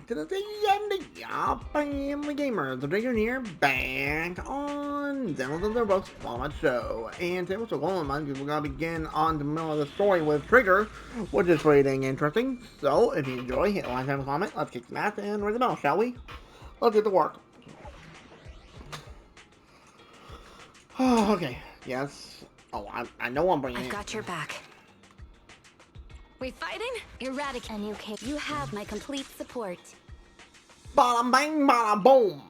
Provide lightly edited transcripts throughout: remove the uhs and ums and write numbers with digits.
to the Family Gamers. Today you're here back on Zenless their books on show. And today we're going on we're gonna begin on the middle of the story with Trigger, which is pretty dang interesting. So if you enjoy, hit like and comment, let's kick some ass and ring the bell, shall we? Let's get to work. Oh, okay. Yes. Oh, I know I'm bringing I've got your back. We fighting? Eradicate, and you have my complete support. Bada bang, bada boom.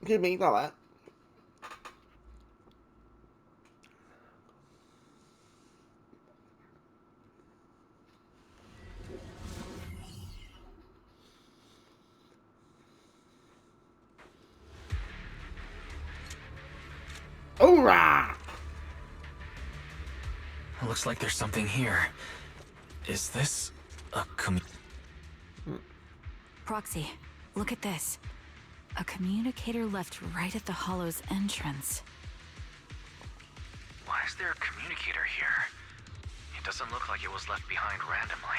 Excuse me, not that. Hoorah! Looks like there's something here. Is this a Proxy, look at this. A communicator left right at the Hollow's entrance. Why is there a communicator here? It doesn't look like it was left behind randomly.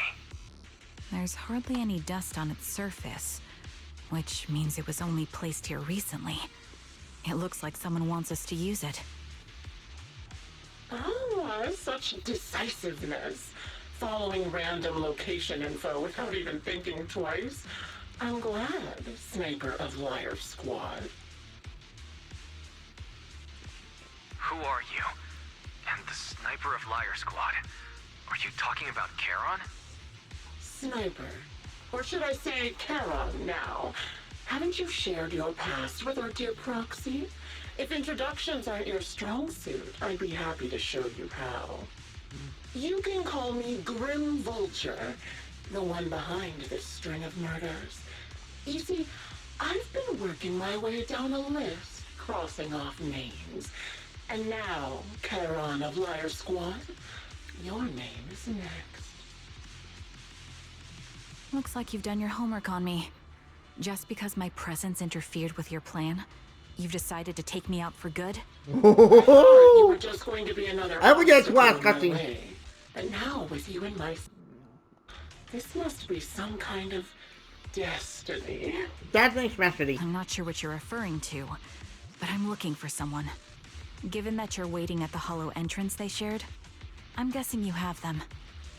There's hardly any dust on its surface, which means it was only placed here recently. It looks like someone wants us to use it. Ah, such decisiveness. Following random location info without even thinking twice. I'm glad, Sniper of Liar Squad. Who are you? And the Sniper of Liar Squad? Are you talking about Charon? Sniper. Or should I say Charon now? Haven't you shared your past with our dear Proxy? If introductions aren't your strong suit, I'd be happy to show you how. You can call me Grim Vulture, the one behind this string of murders. You see, I've been working my way down a list, crossing off names. And now, Charon of Liar Squad, your name is next. Looks like you've done your homework on me. Just because my presence interfered with your plan, you've decided to take me out for good? I thought you were just going to be another I forget obstacle what, in my Cutty. way. But now with you in my... This must be some kind of destiny. That's my specialty. I'm not sure what you're referring to, but I'm looking for someone. Given that you're waiting at the Hollow entrance they shared, I'm guessing you have them.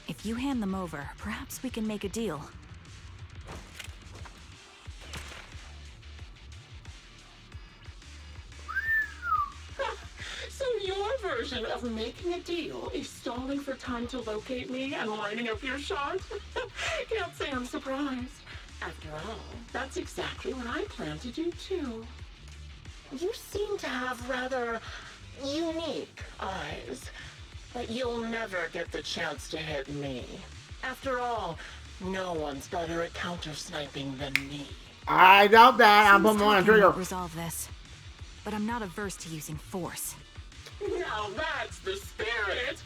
If you hand them over, perhaps we can make a deal. So your version of making a deal is stalling for time to locate me and lining up your shot? Can't say I'm surprised. After all, that's exactly what I plan to do too. You seem to have rather unique eyes, but you'll never get the chance to hit me. After all, no one's better at counter-sniping than me. I doubt that. I'm Seems putting one on talking Trigger. won't resolve this, but I'm not averse to using force. Now that's the spirit.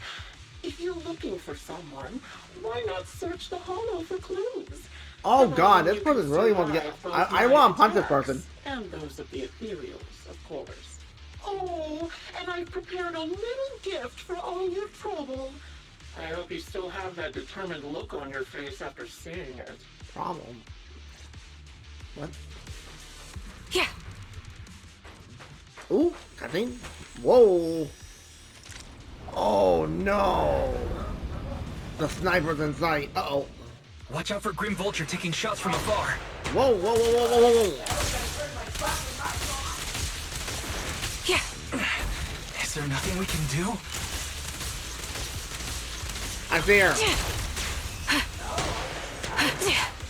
If you're looking for someone, why not search the Hollow for clues? Oh Come god, on, this you person can really wants to get... survive both I my want to punch this attacks person. And those of the ethereals, of course. Oh, and I've prepared a little gift for all your trouble. I hope you still have that determined look on your face after seeing it. Problem. What? Yeah. Ooh, cutscene. Whoa. Oh no. The sniper's in sight. Uh-oh. Watch out for Grim Vulture taking shots from afar. Whoa, whoa, whoa, whoa, whoa, whoa, whoa. Yeah. Is there nothing we can do? I see her.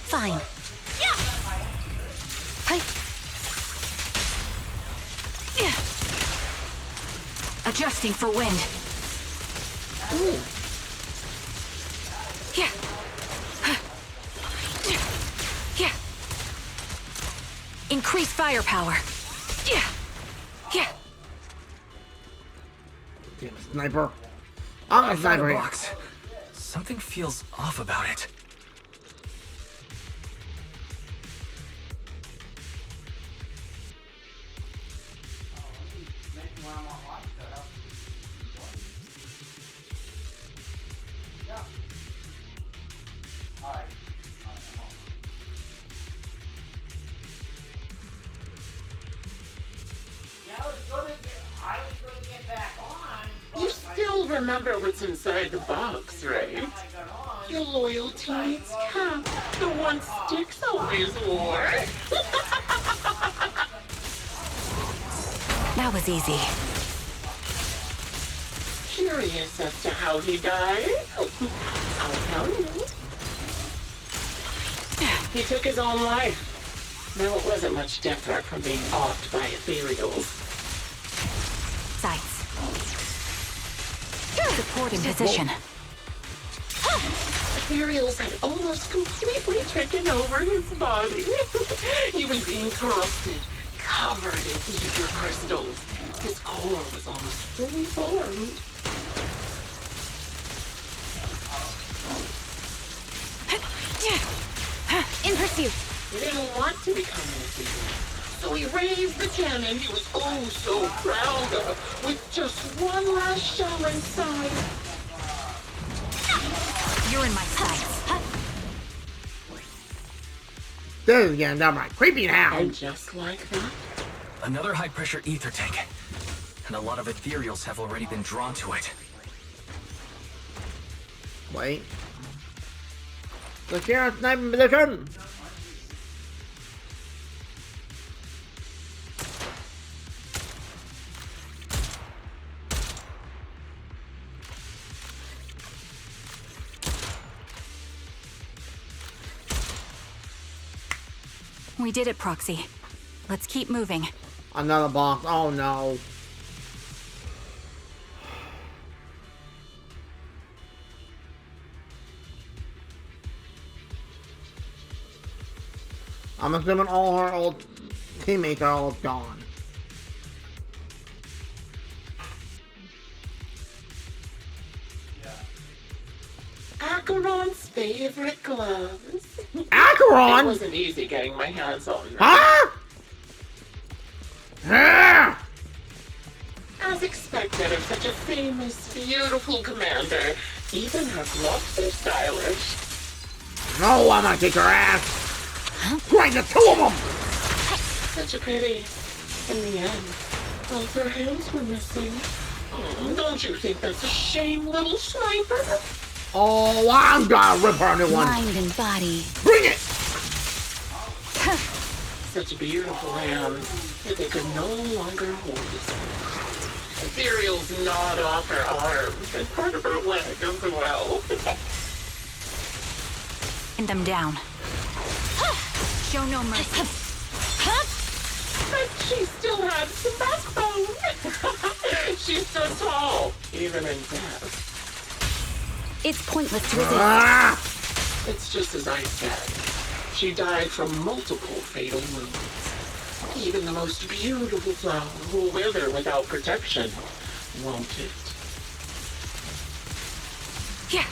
Fine. Adjusting for wind. Ooh. Yeah. Yeah. Increase firepower. Yeah. Yeah. Damn sniper. I'm I a found sniper a here. box. Something feels off about it. remember what's inside the box, right? Your loyalty needs cap, the one Styx always wore. That was easy. Curious as to how he died? I'll tell you. He took his own life. Now it wasn't much different from being offed by ethereals. Sights. Support in position. Ethereals had almost completely taken over his body. He was being corrupted, covered in ether crystals. His core was almost fully formed. In pursuit. He didn't want to become an ethereal, so he raised the cannon he was oh so proud of, with just one last shell inside. You're in my sights. This is getting down my creepy now. And just like that, Another high-pressure ether tank. And a lot of ethereals have already been drawn to it. Wait. Secure sniping position. We did it, Proxy. Let's keep moving. Another box. Oh no. I'm assuming all her old teammates are all gone. Acheron's favorite gloves. It Acheron? wasn't easy getting my hands on them. Huh? Ah! As expected of such a famous, beautiful commander, even her gloves are stylish. No, I'm gonna kick her ass. Right, the two of them. Such a pity. In the end, both her hands were missing. Don't you think that's a shame, little sniper? Oh, I'm gonna rip her a new one. Mind and body. Bring it. Such beautiful hands that they could no longer hold. Ethereal's gnawed off her arms and part of her leg as well. Pin them down. Show no mercy. But she still had some backbone. She stood tall, even in death. It's pointless to resist. Ah! It's just as I said. She died from multiple fatal wounds. Even the most beautiful flower will wither without protection, won't it? Yeah.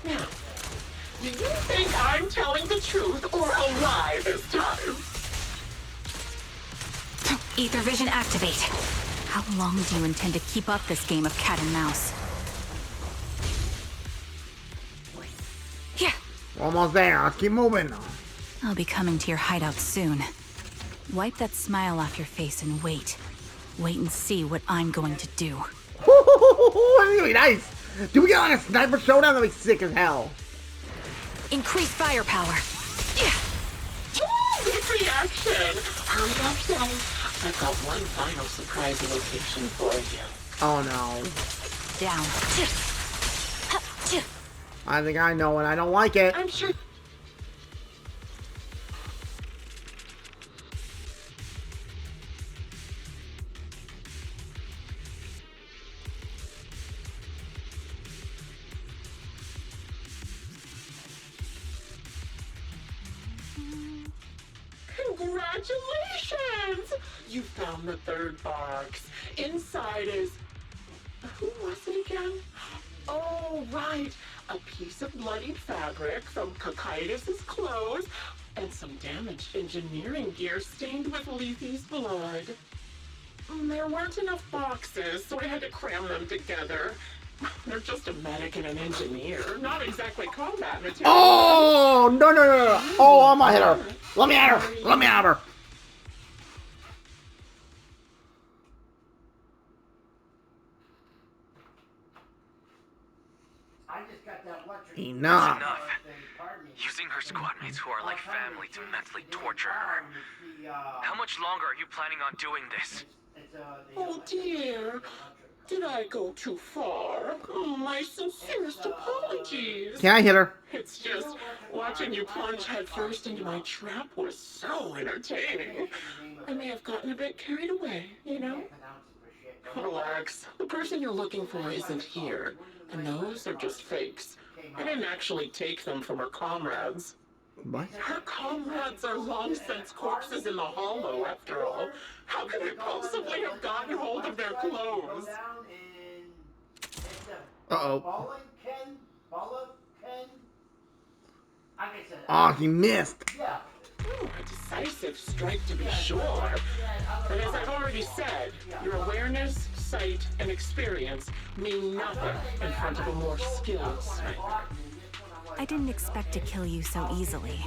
Now, do you think I'm telling the truth or a lie this time? Ether vision activate. How long do you intend to keep up this game of cat and mouse? Yeah. Almost there. Let's keep moving. I'll be coming to your hideout soon. Wipe that smile off your face and wait. Wait and see what I'm going to do. That's gonna be nice. Do we get on a sniper showdown? That'll be sick as hell. Increase firepower. Yeah. Ooh, good reaction. Hurry up, then. I've got one final surprise location for you. Oh no. Down. I think I know it. I don't like it. I'm sure. Congratulations! You found the third box. Inside is... Who was it again? Oh, right. A piece of bloodied fabric from Cocytus's clothes and some damaged engineering gear stained with Lethi's blood. There weren't enough boxes, so I had to cram them together. They're just a medic and an engineer, not exactly combat material. Oh, no, no, no, no. Oh, I'm gonna hit her. Let me at her. Let me at her. Enough. Enough. Using her squad mates who are like family to mentally torture her. How much longer are you planning on doing this? Oh dear. Did I go too far? My sincerest apologies. Can I hit her? It's just watching you plunge headfirst into my trap was so entertaining. I may have gotten a bit carried away, you know? Relax. The person you're looking for isn't here, and those are just fakes. I didn't actually take them from her comrades. What? Her comrades are long since corpses in the hollow, after all. How could they possibly have gotten hold of their clothes? Uh-oh. Oh, he missed. A decisive strike to be sure. But as I've already said, your awareness, sight, and experience mean nothing in front of a more skilled sniper. I didn't expect to kill you so easily.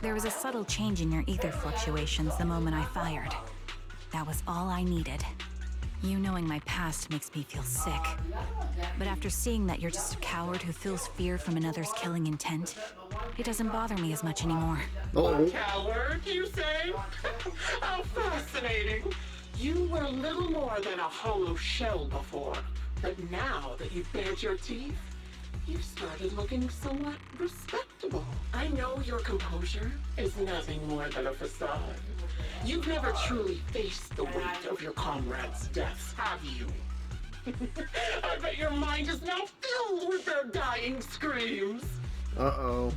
There was a subtle change in your ether fluctuations the moment I fired. That was all I needed. You knowing my past makes me feel sick. But after seeing that you're just a coward who feels fear from another's killing intent, it doesn't bother me as much anymore. Oh. Coward, you say? How fascinating. You were little more than a hollow shell before. But now that you've bared your teeth, you've started looking somewhat respectable. I know your composure is nothing more than a facade. You've never truly faced the weight of your comrades' deaths, have you? I bet your mind is now filled with their dying screams. Uh-oh.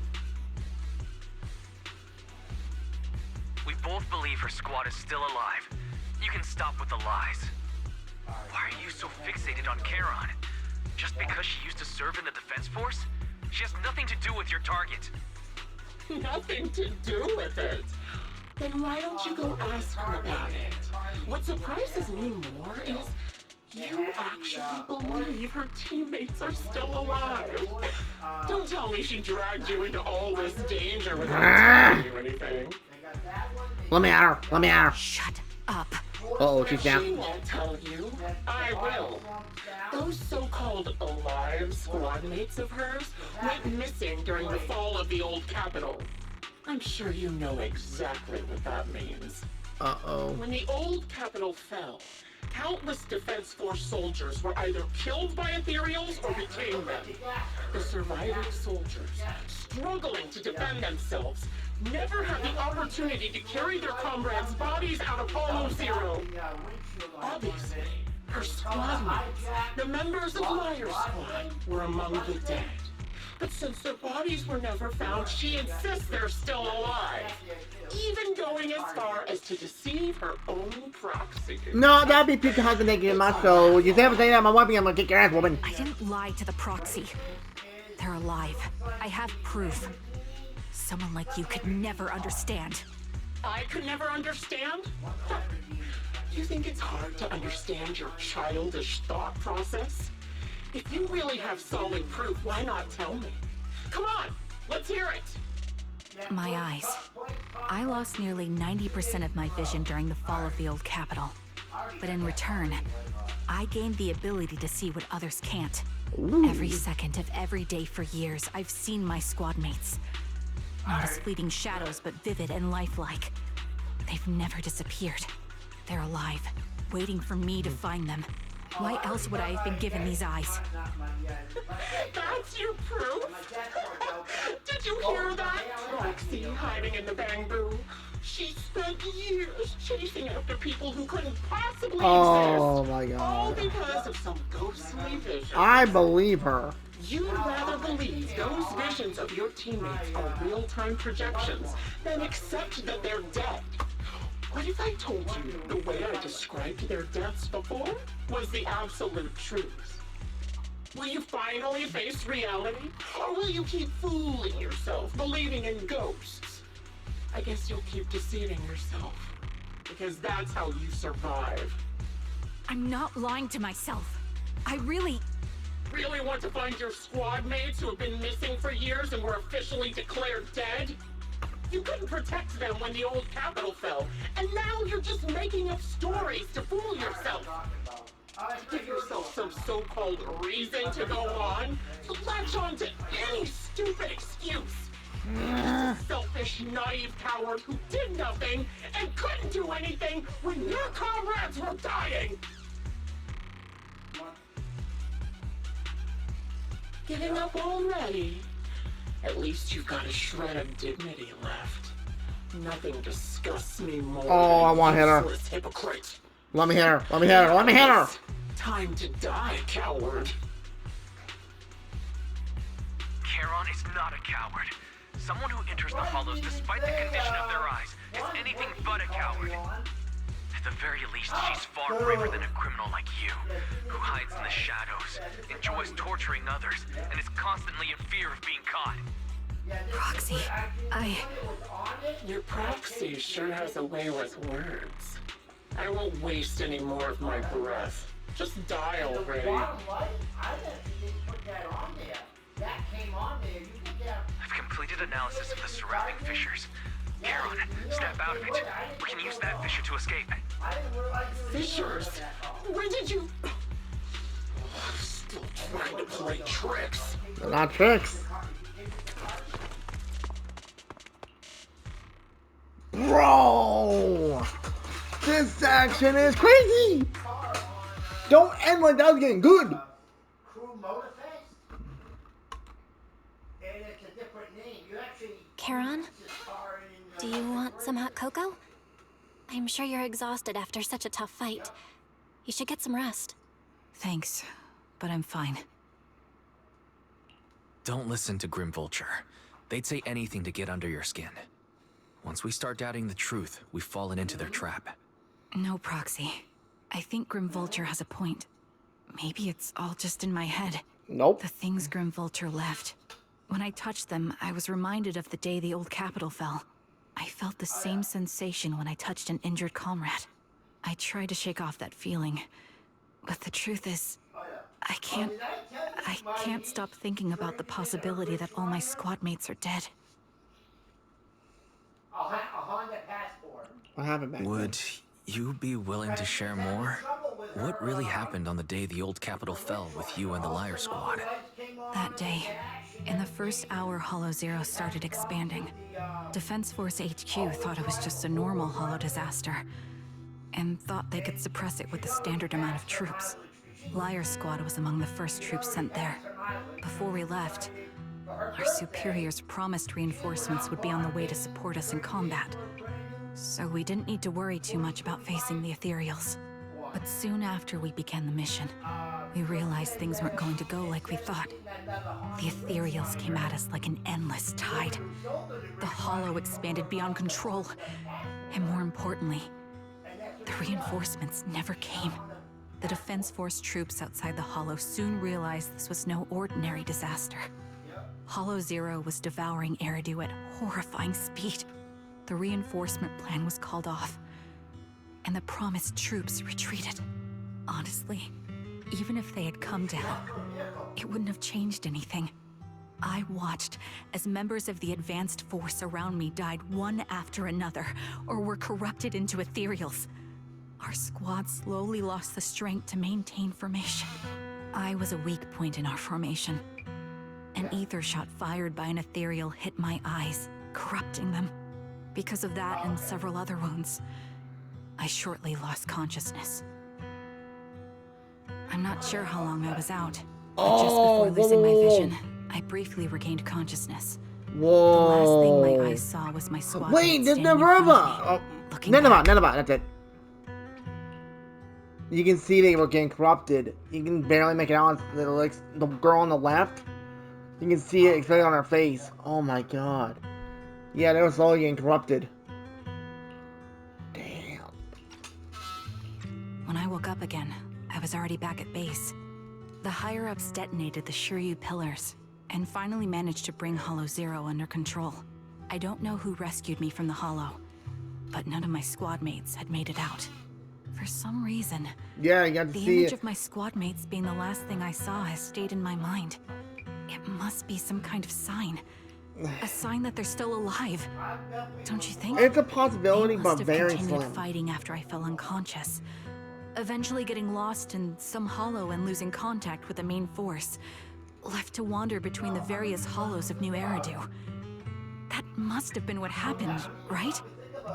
We both believe her squad is still alive. You can stop with the lies. Why are you so fixated on Charon? Just because she used to serve in the defense force? She has nothing to do with your target. Nothing to do with it. Then why don't you go ask her about it? What surprises me more is you actually believe her teammates are still alive. Don't tell me she dragged you into all this danger without telling you anything. Let me at her. Let me at her. Shut up. Uh-oh, she's She down. won't tell you. I will. Those so-called alive squad mates of hers went missing during the fall of the old capital. I'm sure you know exactly what that means. Uh-oh. When the old capital fell, countless Defense Force soldiers were either killed by ethereals or became them. The surviving soldiers, struggling to defend themselves, never had the opportunity to carry their comrades' bodies out of Hollow Zero. Obviously, her squad mates, the members of Liar Squad, were among the dead. But since their bodies were never found, she insists they're still alive. Even going as far as to deceive her own proxy. No, that'd be Pete's husband taking my soul. You ever say that, my wife, I'm gonna kick your ass, woman. I didn't lie to the proxy. They're alive. I have proof. Someone like you could never understand. I could never understand? You think it's hard to understand your childish thought process? If you really have solid proof, why not tell me? Come on, let's hear it. My eyes. I lost nearly 90% of my vision during the fall of the old capital. But in return, I gained the ability to see what others can't. Every second of every day for years, I've seen my squad mates. Not as fleeting shadows, but vivid and lifelike. They've never disappeared. They're alive, waiting for me to find them. Why else would I have been given these eyes? That's your proof? Did you hear that? Roxy hiding in the bamboo. She spent years chasing after people who couldn't possibly Oh exist. my All god. because of some ghostly vision. I believe her. You'd rather believe those visions of your teammates are real-time projections than accept that they're dead. What if I told you the way I described their deaths before was the absolute truth? Will you finally face reality? Or will you keep fooling yourself, believing in ghosts? I guess you'll keep deceiving yourself. Because that's how you survive. I'm not lying to myself. I really Want to find your squad mates who have been missing for years and were officially declared dead? You couldn't protect them when the old capital fell, and now you're just making up stories to fool yourself. To give yourself some so-called reason to go on, to latch on to any stupid excuse. A selfish, naive coward who did nothing and couldn't do anything when your comrades were dying. Giving up already? At least you've got a shred of dignity left. Nothing disgusts me more Oh, I want to hit her. useless hypocrite. Let me hit her. Let me hit her. Let me hit her. Time to die, coward. Charon is not a coward. Someone who enters the hollows despite the condition of their eyes is anything but a coward. At the very least, she's far braver than a criminal like you, who hides in the shadows, enjoys torturing others, and is constantly in fear of being caught. Proxy, Your proxy sure has a way with words. I won't waste any more of my breath. Just die already. I've completed analysis of the surrounding fissures. Charon, step out of it. We can use that fissure to escape. Fissures? When did you... Still trying to play tricks. They're not tricks. Bro! This action is crazy! Don't end like that was getting good! Charon, do you want some hot cocoa? I'm sure you're exhausted after such a tough fight. You should get some rest. thanks, but I'm fine. Don't listen to Grim Vulture. They'd say anything to get under your skin. Once we start doubting the truth, we've fallen into their trap. No, Proxy. I think Grim Vulture has a point. Maybe it's all just in my head. Nope. The things Grim Vulture left. When I touched them, I was reminded of the day the old capital fell. I felt the same sensation when I touched an injured comrade. I tried to shake off that feeling, but the truth is, I can't stop thinking about the possibility that all my squad mates are dead. What happened back Would you be willing to share more? What really happened on the day the old capital fell with you and the Liar Squad? That day, in the first hour Hollow Zero started expanding, Defense Force HQ thought it was just a normal Hollow disaster, and thought they could suppress it with the standard amount of troops. Liar Squad was among the first troops sent there. Before we left, our superiors promised reinforcements would be on the way to support us in combat. So we didn't need to worry too much about facing the Ethereals. But soon after we began the mission, we realized things weren't going to go like we thought. The Ethereals came at us like an endless tide. The Hollow expanded beyond control. And more importantly, the reinforcements never came. The Defense Force troops outside the Hollow soon realized this was no ordinary disaster. Hollow Zero was devouring Eridu at horrifying speed. The reinforcement plan was called off, and the promised troops retreated. Honestly, even if they had come down, it wouldn't have changed anything. I watched as members of the advanced force around me died one after another, or were corrupted into ethereals. Our squad slowly lost the strength to maintain formation. I was a weak point in our formation. An ether shot fired by an ethereal hit my eyes, corrupting them. Because of that and several other wounds, I shortly lost consciousness. I'm not sure how long I was out, but just before losing my vision, I briefly regained consciousness. Whoa. The last thing my eyes saw was my squad Wait, mates there's standing in front Nerva! of me, Oh, looking none back. about, that's it. You can see they were getting corrupted. You can barely make it out. Like the girl on the left, you can see it, especially on her face. Oh my god. Yeah, they were slowly getting corrupted. Damn. When I woke up again, I was already back at base. The higher-ups detonated the Shiryu pillars, and finally managed to bring Hollow Zero under control. I don't know who rescued me from the Hollow, but none of my squad mates had made it out. For some reason, Yeah, you got to the see image it. of my squad mates being the last thing I saw has stayed in my mind. It must be some kind of sign. A sign that they're still alive. Don't you think? It's a possibility, They but must have very continued slim. fighting after I fell unconscious. eventually getting lost in some hollow and losing contact with the main force, left to wander between the various hollows of New Eridu. That must have been what happened, right?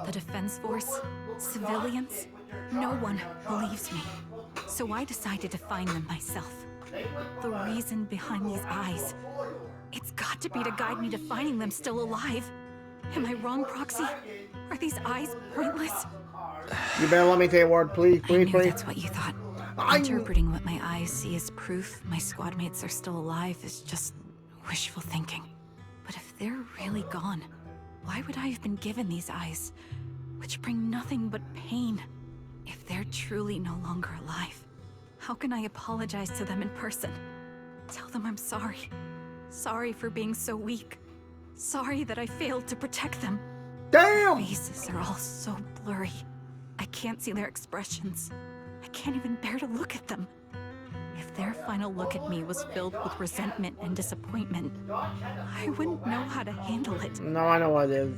The Defense Force, civilians, no one believes me. So I decided to find them myself. The reason behind these eyes, it's got to be to guide me to finding them still alive. Am I wrong, Proxy? Are these eyes pointless? You better let me say a word, please, I please, knew please. that's what you thought. I- Interpreting what my eyes see as proof my squad mates are still alive is just wishful thinking. But if they're really gone, why would I have been given these eyes, which bring nothing but pain? If they're truly no longer alive, how can I apologize to them in person? Tell them I'm sorry. Sorry for being so weak. Sorry that I failed to protect them. Damn! Their faces are all so blurry. I can't see their expressions. I can't even bear to look at them. If their final look at me was filled with resentment and disappointment, I wouldn't know how to handle it. No, I know what it is.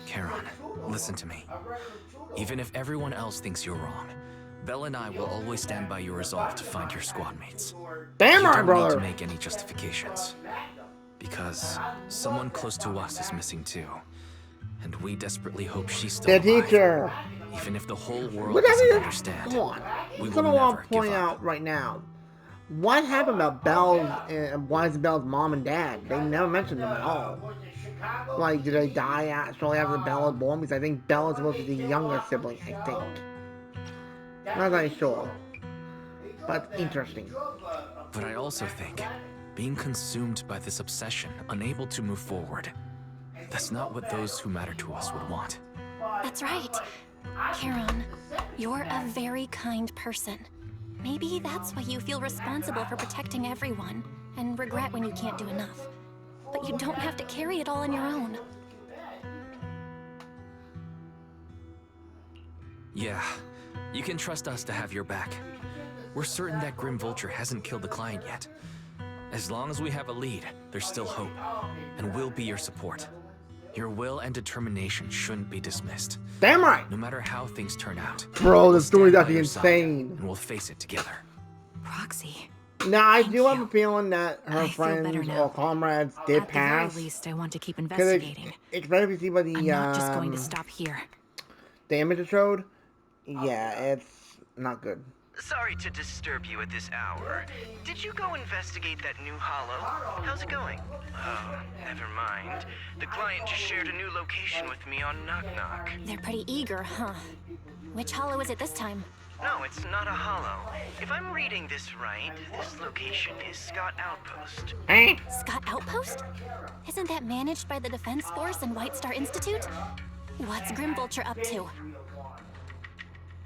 Charon, listen to me. Even if everyone else thinks you're wrong, Belle and I will always stand by your resolve to find your squad mates. Damn You right, don't need brother. to make any justifications. Because someone close to us is missing too. And we desperately hope she's still The alive. teacher. Even if the whole world What doesn't is understand, Come on. we will Something I want never to give point up. out right now. What happened about Belle's and why is Belle's mom and dad? They never mentioned them at all. Like, did they die shortly after Belle was born? Because I think Belle is supposed to be the younger sibling, I think. Not really sure. But interesting. But I also think, being consumed by this obsession, unable to move forward, that's not what those who matter to us would want. That's right. Charon, you're a very kind person. Maybe that's why you feel responsible for protecting everyone, and regret when you can't do enough. But you don't have to carry it all on your own. Yeah, you can trust us to have your back. We're certain that Grim Vulture hasn't killed the client yet. As long as we have a lead, there's still hope, and we'll be your support. Your will and determination shouldn't be dismissed. Damn right! No matter how things turn out. Bro, the we'll story's stand by actually your side, insane. and we'll face it together. Proxy. Now, I Thank do have you. a feeling that her I feel better friends now. or comrades did At the very pass. least, I want to keep Because investigating. it's very easy by the, I'm not just going to stop here. the image it showed. Yeah, it's not good. Sorry to disturb you at this hour. Did you go investigate that new hollow? How's it going? Oh, never mind. The client just shared a new location with me on Knock Knock. They're pretty eager, huh? Which hollow is it this time? No, it's not a hollow. If I'm reading this right, this location is Scott Outpost. Eh? Scott Outpost? Isn't that managed by the Defense Force and White Star Institute? What's Grim Vulture up to?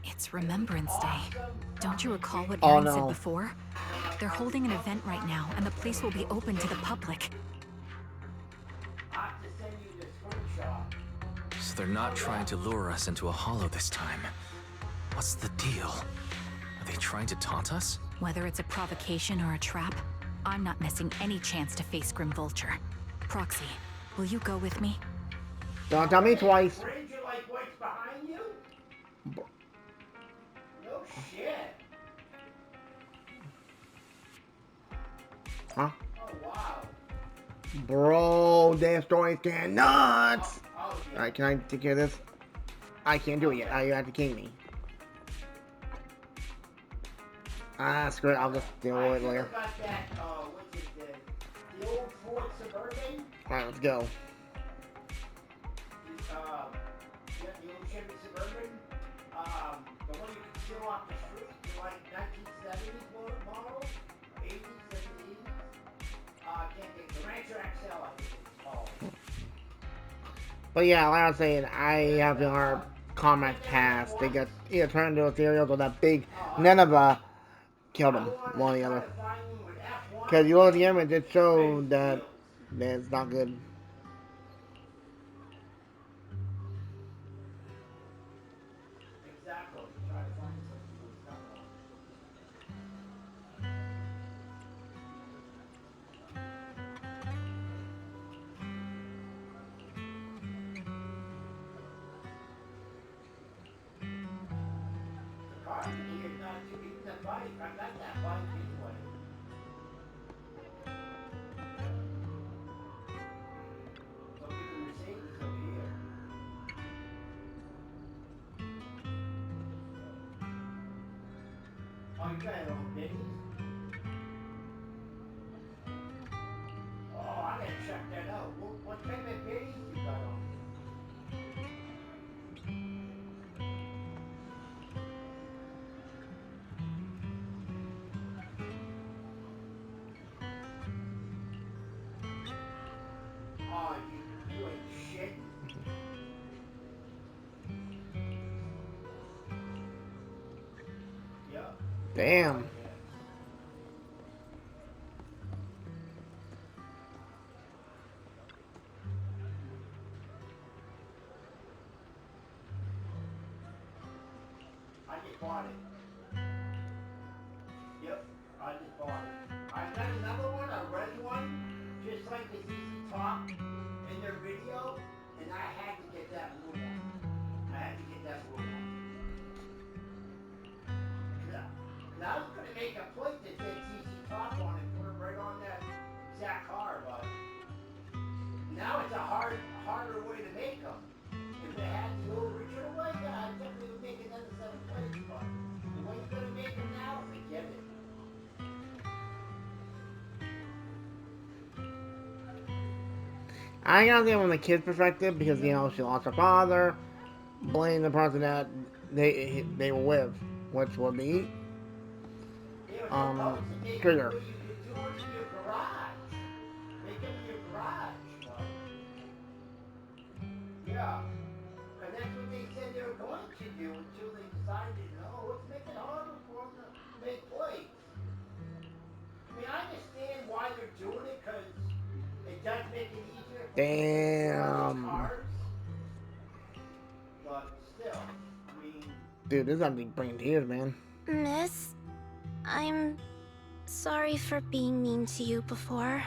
It's Remembrance Day. Don't you recall what Oh, Aaron no. said before? They're holding an event right now, and the place will be open to the public. So they're not trying to lure us into a hollow this time. What's the deal? Are they trying to taunt us? Whether it's a provocation or a trap, I'm not missing any chance to face Grim Vulture. Proxy, will you go with me? Don't tell me twice. Huh? Bro, their story's getting nuts! Alright, can I take care of this? I can't do it yet. You have to king me. Ah, screw it. I'll just deal with it later. Alright, let's go. But yeah, like I was saying, I have our comrades pass. They got either turned into ethereals or that big Nineveh killed them, one or the other. Because you look at the image, it showed that it's not good. Oh, you got your own pennies? Oh, I gotta check that out. What kind of pennies you got on? Oh, you ain't shit. Yep. Damn. I just bought it. Yep, I just bought it. I got another one, a red one, just like the ZZ Top in their video, and I had to get that blue one. I had to get that blue one. Cause I was gonna make a plate that said ZZ Top on it, put it right on that exact car, but now it's a harder way to make them. If it had the original way, yeah, I definitely would make another set of plates, but the way you're gonna make them now, forget it. I got them from the kid's perspective because, you know, she lost her father, blame the person that they were with, which would be, Trigger. Yeah, and that's what they said they were going to do until they decided, no, let's make it harder for them to make plates. I mean, I understand why they're doing it, because it does make it easier for damn cars. But still, I mean... Dude, this is gonna be bringing tears, man. Miss, I'm sorry for being mean to you before.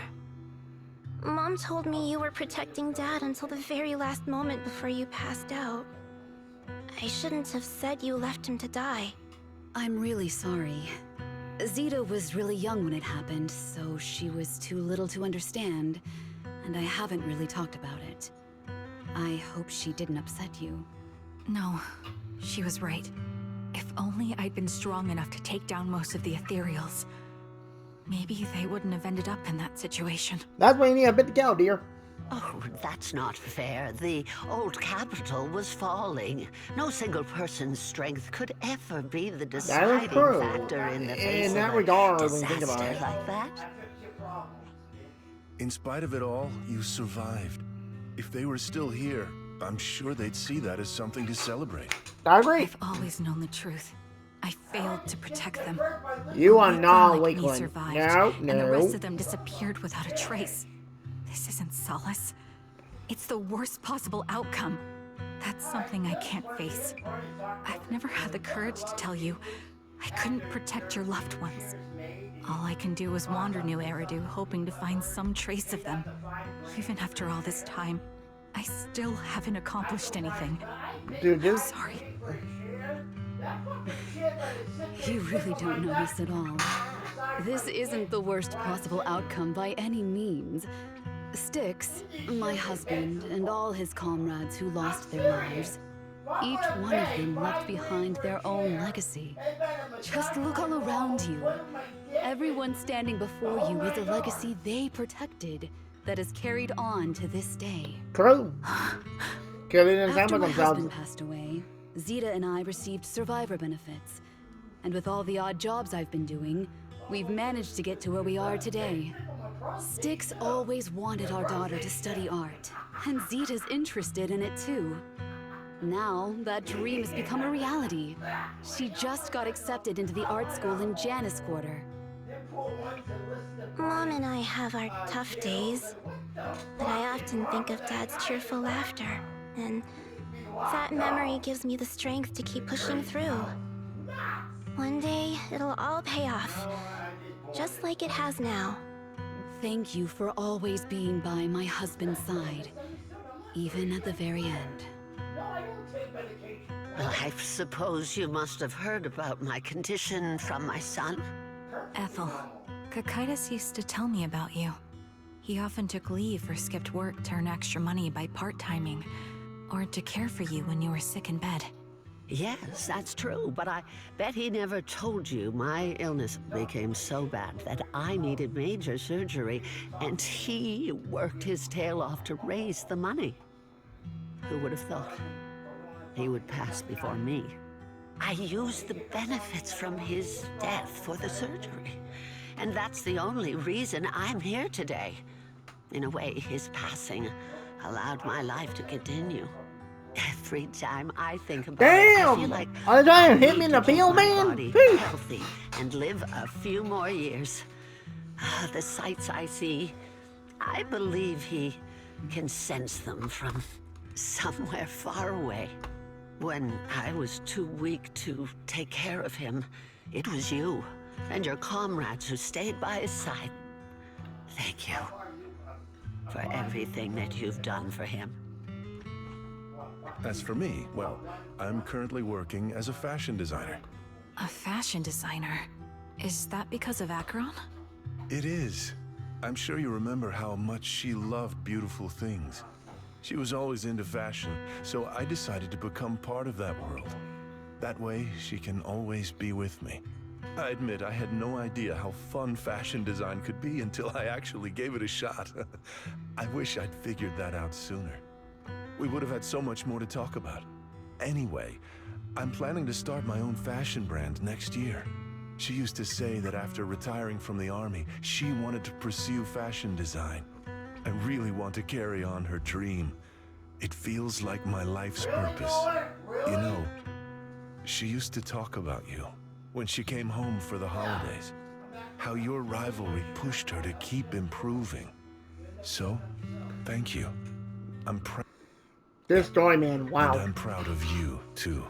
Mom told me you were protecting Dad until the very last moment before you passed out. I shouldn't have said you left him to die. I'm really sorry. Zeta was really young when it happened, so she was too little to understand, and I haven't really talked about it. I hope she didn't upset you. No, she was right. If only I'd been strong enough to take down most of the ethereals. Maybe they wouldn't have ended up in that situation. That's why you need a bit to go, dear. Oh, that's not fair. The old capital was falling. No single person's strength could ever be the deciding factor in the face in that of regard, a when you think about disaster it. like that. In spite of it all, you survived. If they were still here, I'm sure they'd see that as something to celebrate. I agree. I've always known the truth. I failed to protect them. You are not like me Wakeland. survived, No, and the rest of them disappeared without a trace. This isn't solace. It's the worst possible outcome. That's something I can't face. I've never had the courage to tell you I couldn't protect your loved ones. All I can do is wander New Eridu, hoping to find some trace of them. Even after all this time, I still haven't accomplished anything. Dude, I'm sorry. You really don't know this at all. This isn't the worst possible outcome by any means. Styx, my husband, and all his comrades who lost their lives, each one of them left behind their own legacy. Just look all around you. Everyone standing before you is a legacy they protected that is carried on to this day. True. After my husband passed away, Zeta and I received survivor benefits. And with all the odd jobs I've been doing, we've managed to get to where we are today. Styx always wanted our daughter to study art, and Zeta's interested in it too. Now, that dream has become a reality. She just got accepted into the art school in Janus Quarter. Mom and I have our tough days, but I often think of Dad's cheerful laughter, and that memory gives me the strength to keep pushing through. One day, it'll all pay off, just like it has now. Thank you for always being by my husband's side, even at the very end. No, I don't take medication. Well, I suppose you must have heard about my condition from my son. Ethel, Cocytus used to tell me about you. He often took leave or skipped work to earn extra money by part-timing, or to care for you when you were sick in bed. Yes, that's true, but I bet he never told you my illness became so bad that I needed major surgery, and he worked his tail off to raise the money. Who would have thought he would pass before me? I used the benefits from his death for the surgery, and that's the only reason I'm here today. In a way, his passing allowed my life to continue. Every time I think about it, I feel like are they trying to hit I me in need the to keep field, my man? body Jeez. healthy and live a few more years. The sights I see, I believe he can sense them from somewhere far away. When I was too weak to take care of him, it was you and your comrades who stayed by his side. Thank you for everything that you've done for him. As for me, well, I'm currently working as a fashion designer. A fashion designer? Is that because of Acheron? It is. I'm sure you remember how much she loved beautiful things. She was always into fashion, so I decided to become part of that world. That way, she can always be with me. I admit I had no idea how fun fashion design could be until I actually gave it a shot. I wish I'd figured that out sooner. We would have had so much more to talk about. Anyway, I'm planning to start my own fashion brand next year. She used to say that after retiring from the army, she wanted to pursue fashion design. I really want to carry on her dream. It feels like my life's purpose. You know, she used to talk about you when she came home for the holidays. How your rivalry pushed her to keep improving. So, thank you. I'm proud. This story, man, wow. And I'm proud of you, too.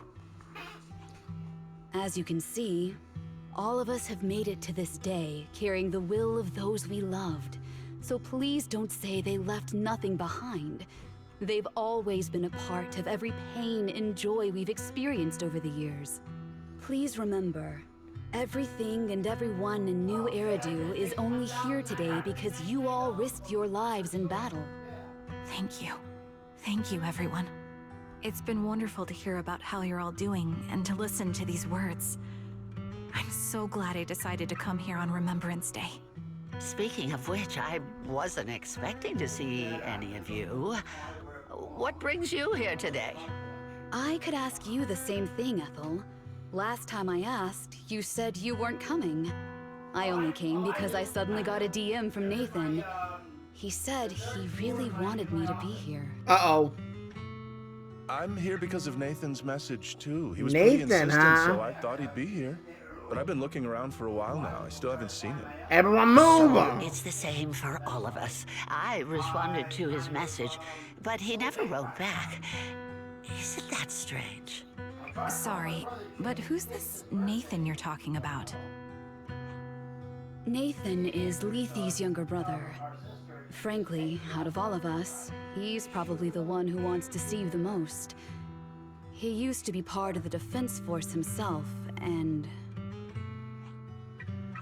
As you can see, all of us have made it to this day, carrying the will of those we loved. So please don't say they left nothing behind. They've always been a part of every pain and joy we've experienced over the years. Please remember, everything and everyone in New Eridu is only here today because you all risked your lives in battle. Thank you. Thank you, everyone. It's been wonderful to hear about how you're all doing and to listen to these words. I'm so glad I decided to come here on Remembrance Day. Speaking of which, I wasn't expecting to see any of you. What brings you here today? I could ask you the same thing, Ethel. Last time I asked, you said you weren't coming. I only came because I suddenly got a DM from Nathan. He said he really wanted me to be here. Uh-oh. I'm here because of Nathan's message, too. He was pretty insistent, so I thought he'd be here. But I've been looking around for a while now. I still haven't seen him. Everyone move! So it's the same for all of us. I responded to his message, but he never wrote back. Isn't that strange? Sorry, but who's this Nathan you're talking about? Nathan is Lethe's younger brother. Frankly, out of all of us, he's probably the one who wants to see you the most. He used to be part of the defense force himself, and...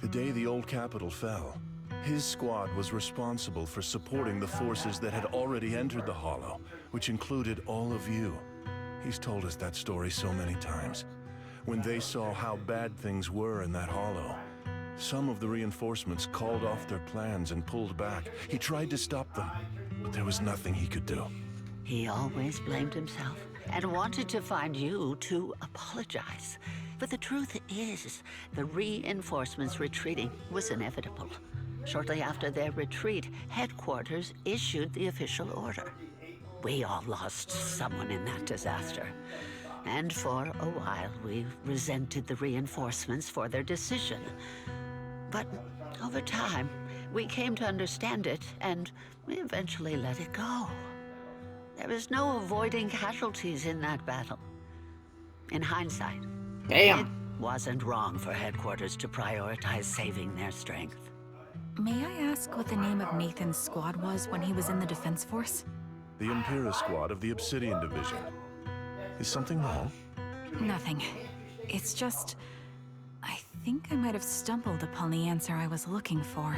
The day the old capital fell, his squad was responsible for supporting the forces that had already entered the Hollow, which included all of you. He's told us that story so many times. When they saw how bad things were in that Hollow, some of the reinforcements called off their plans and pulled back. He tried to stop them, but there was nothing he could do. He always blamed himself and wanted to find you to apologize. But the truth is, the reinforcements retreating was inevitable. Shortly after their retreat, headquarters issued the official order. We all lost someone in that disaster. And for a while, we resented the reinforcements for their decision. But over time, we came to understand it, and we eventually let it go. There was no avoiding casualties in that battle. In hindsight, it wasn't wrong for headquarters to prioritize saving their strength. May I ask what the name of Nathan's squad was when he was in the defense force? The Impera squad of the Obsidian Division. Is something wrong? Nothing. It's just... I think I might have stumbled upon the answer I was looking for.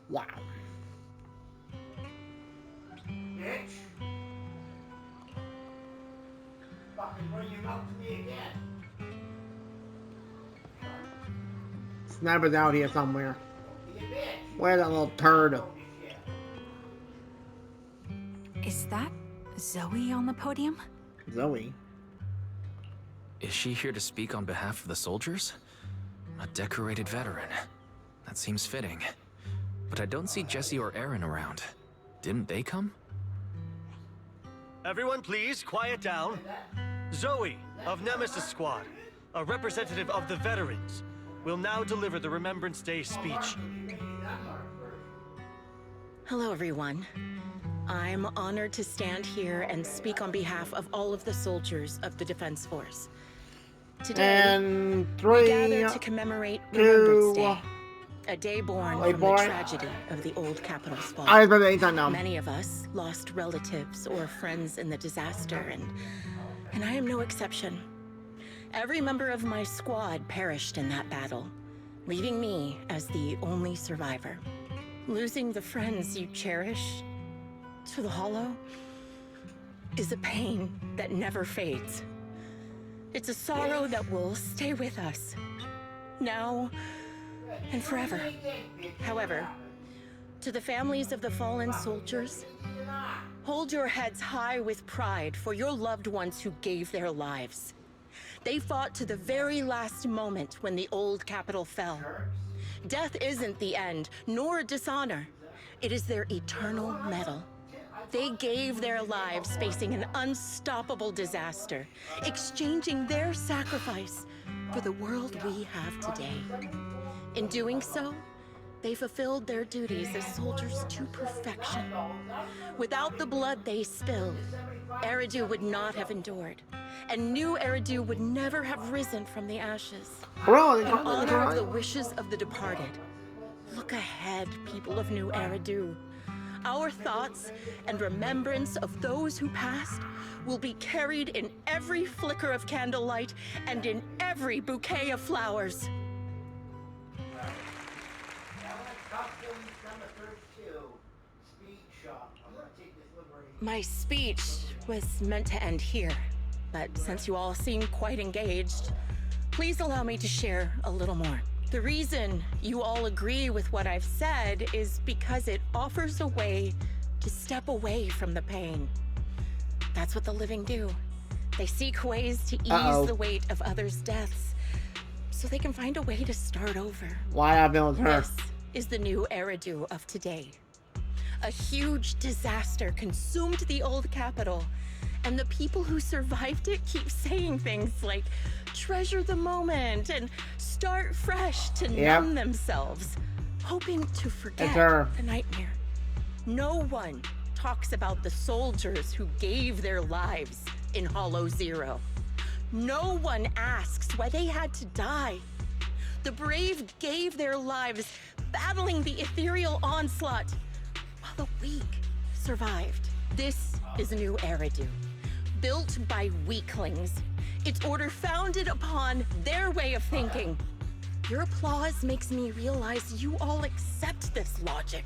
Wow. Sniper's out here somewhere. Where's that little turd? Is that Zoe on the podium? Zoe? Is she here to speak on behalf of the soldiers? A decorated veteran. That seems fitting. But I don't see Jesse or Aaron around. Didn't they come? Everyone please, quiet down. Zoe, of Nemesis Squad, a representative of the veterans, will now deliver the Remembrance Day speech. Hello, everyone. I'm honored to stand here and speak on behalf of all of the soldiers of the Defense Force. Today, And we gather to commemorate Remembrance Day, a day born from the tragedy of the old Capitol's fall. Many of us lost relatives or friends in the disaster, and I am no exception. Every member of my squad perished in that battle, leaving me as the only survivor. Losing the friends you cherish to the Hollow is a pain that never fades. It's a sorrow that will stay with us, now and forever. However, to the families of the fallen soldiers, hold your heads high with pride for your loved ones who gave their lives. They fought to the very last moment when the old Capitol fell. Death isn't the end, nor dishonor. It is their eternal medal. They gave their lives facing an unstoppable disaster, exchanging their sacrifice for the world we have today. In doing so, they fulfilled their duties as soldiers to perfection. Without the blood they spilled, Eridu would not have endured, and new Eridu would never have risen from the ashes. In honor of the wishes of the departed, look ahead, people of New Eridu. Our thoughts and remembrance of those who passed will be carried in every flicker of candlelight and in every bouquet of flowers. My speech was meant to end here, but since you all seem quite engaged, please allow me to share a little more. The reason you all agree with what I've said is because it offers a way to step away from the pain. That's what the living do. They seek ways to ease the weight of others' deaths, so they can find a way to start over. Why have been with her? This is the new Eridu of today. A huge disaster consumed the old Capitol, and the people who survived it keep saying things like, treasure the moment and start fresh to numb themselves, hoping to forget the nightmare. No one talks about the soldiers who gave their lives in Hollow Zero. No one asks why they had to die. The brave gave their lives battling the ethereal onslaught, while the weak survived. This is a new Eridu, built by weaklings. Its order founded upon their way of thinking. Your applause makes me realize you all accept this logic.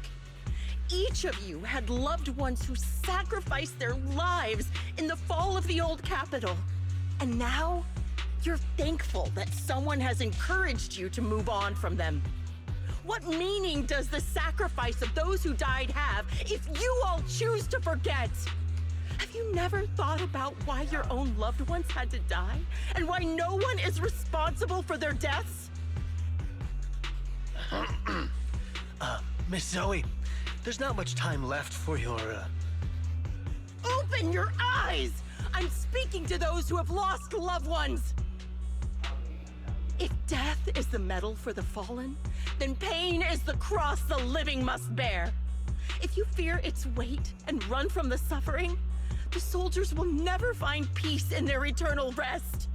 Each of you had loved ones who sacrificed their lives in the fall of the old Capitol. And now, you're thankful that someone has encouraged you to move on from them. What meaning does the sacrifice of those who died have if you all choose to forget? Have you never thought about why your own loved ones had to die? And why no one is responsible for their deaths? Miss Zoe, there's not much time left for your, Open your eyes! I'm speaking to those who have lost loved ones! If death is the medal for the fallen, then pain is the cross the living must bear. If you fear its weight and run from the suffering, the soldiers will never find peace in their eternal rest.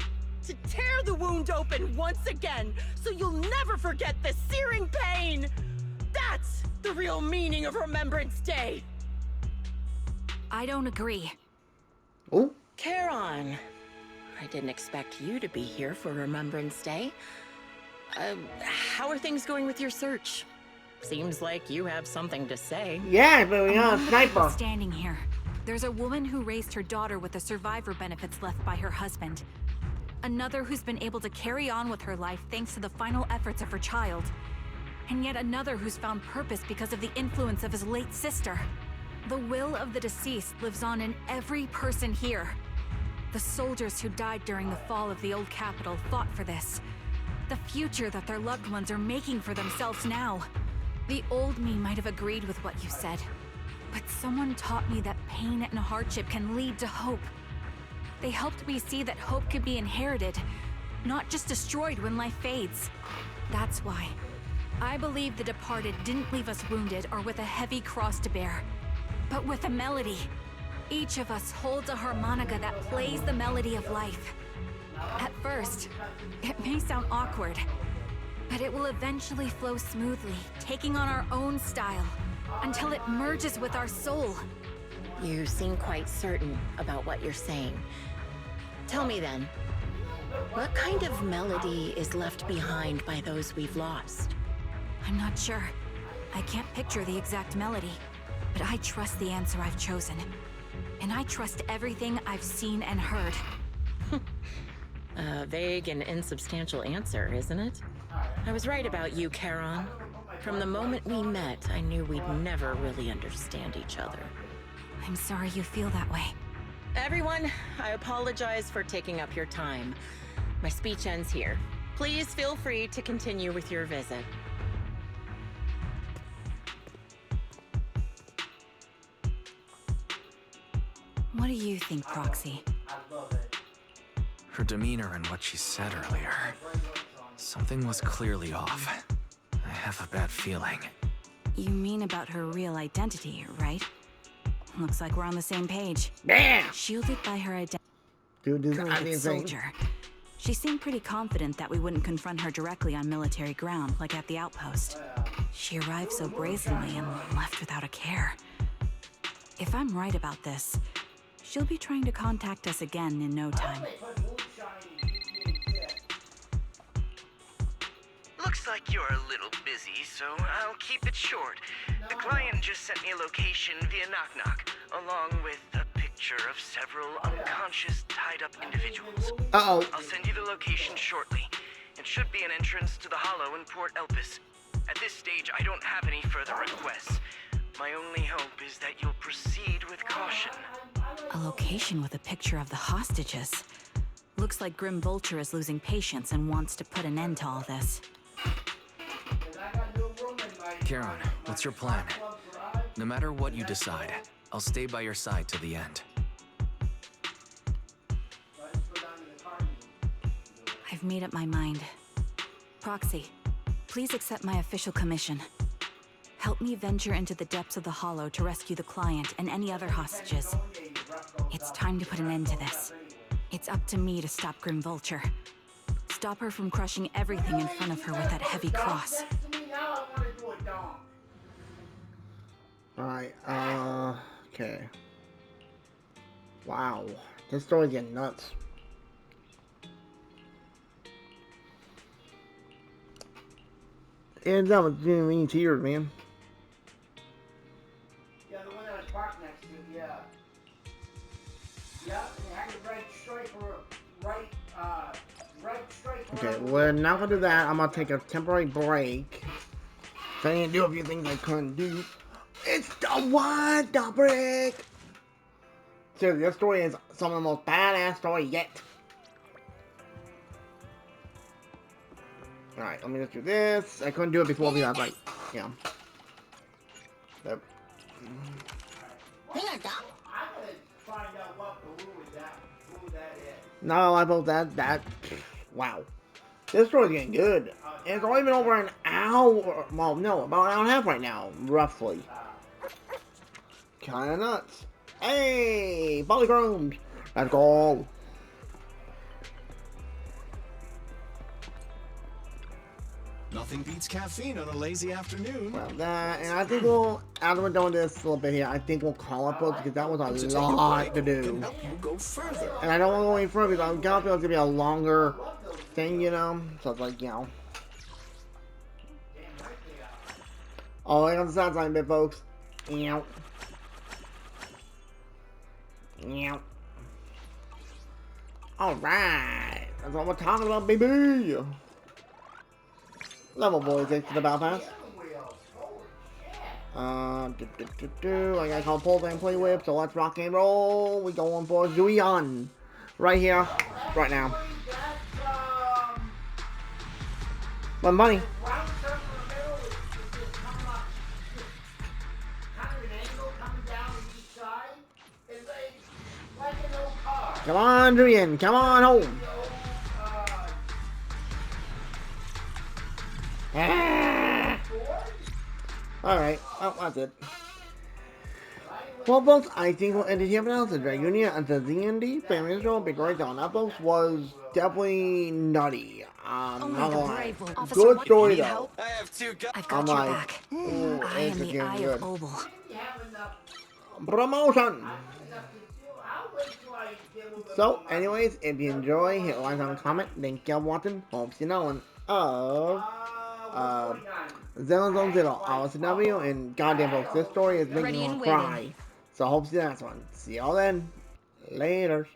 To tear the wound open once again, so you'll never forget the searing pain! That's the real meaning of Remembrance Day! I don't agree. Oh? Charon, I didn't expect you to be here for Remembrance Day. How are things going with your search? Seems like you have something to say. Yeah, but we got a sniper. Standing here. There's a woman who raised her daughter with the survivor benefits left by her husband. Another who's been able to carry on with her life thanks to the final efforts of her child. And yet another who's found purpose because of the influence of his late sister. The will of the deceased lives on in every person here. The soldiers who died during the fall of the old capital fought for this. The future that their loved ones are making for themselves now. The old me might have agreed with what you said, but someone taught me that pain and hardship can lead to hope. They helped me see that hope could be inherited, not just destroyed when life fades. That's why I believe the departed didn't leave us wounded or with a heavy cross to bear, but with a melody. Each of us holds a harmonica that plays the melody of life. At first, it may sound awkward, but it will eventually flow smoothly, taking on our own style, until it merges with our soul. You seem quite certain about what you're saying. Tell me then, what kind of melody is left behind by those we've lost? I'm not sure. I can't picture the exact melody, but I trust the answer I've chosen. And I trust everything I've seen and heard. A vague and insubstantial answer, isn't it? I was right about you, Charon. From the moment we met, I knew we'd never really understand each other. I'm sorry you feel that way. Everyone, I apologize for taking up your time. My speech ends here. Please feel free to continue with your visit. What do you think, Proxy? Her demeanor and what she said earlier. Something was clearly off. I have a bad feeling. You mean about her real identity, right? Looks like we're on the same page. Damn! Shielded by her identity. Dude, this Great soldier. She seemed pretty confident that we wouldn't confront her directly on military ground, like at the outpost. She arrived so brazenly and left without a care. If I'm right about this, she'll be trying to contact us again in no time. Looks like you're a little busy, so I'll keep it short. The client just sent me a location via Knock Knock, along with a picture of several unconscious, tied-up individuals. Uh-oh. I'll send you the location shortly. It should be an entrance to the Hollow in Port Elpis. At this stage, I don't have any further requests. My only hope is that you'll proceed with caution. A location with a picture of the hostages. Looks like Grim Vulture is losing patience and wants to put an end to all this. Charon, what's your plan? No matter what you decide, I'll stay by your side till the end. I've made up my mind. Proxy, please accept my official commission. Help me venture into the depths of the Hollow to rescue the client and any other hostages. It's time to put an end to this. It's up to me to stop Grim Vulture. Stop her from crushing everything in front of her with that heavy cross. Alright, okay. Wow. This story's getting nuts. And that was genuine tears, man. Yeah, the one that was parked next to it, yeah. Yeah, it had a right stripe or right stripe. Okay, we're not gonna do that. I'm gonna take a temporary break. So I need to do a few things I couldn't do. It's the what? The break! Seriously, this story is some of the most badass story yet. Alright, let me just do this. I couldn't do it before because I was like, yeah. Yep. No, I vote that. Wow. This story's getting good. And it's only been over an hour. Well, no, about an hour and a half right now, roughly. Kinda nuts. Hey, polychromes. Let's go. Nothing beats caffeine on a lazy afternoon. Well, that, and I think we'll, after we're done this a little bit here, I think we'll call it because that was a lot to do. Go further. And I don't want to go any further because I'm gonna feel it's gonna be a longer thing, you know? So it's like, you know. Oh, on the side sign bit, folks. Meow. Meow. Alright. That's what we're talking about, baby. Level boy takes to the battle pass. I gotta call pull and play whip, so let's rock and roll. We going for Zuion. Right here, right now. My money. Come on, Zuion, come on home. Alright, well, that's it. Well, folks, I think we'll end it here for now. The Dragonia and the ZND Family Show, big breakdown. That, folks, was definitely nutty. Not gonna lie. Good story, though. I've got your back. I am the Eye of Obel. Promotion! So, anyways, if you enjoy, hit like and comment. Thank you for watching. Hope you know one of Zenless Zero, RCW, and goddamn folks, this story is making me cry. So, hope to see you next one. See y'all then. Later.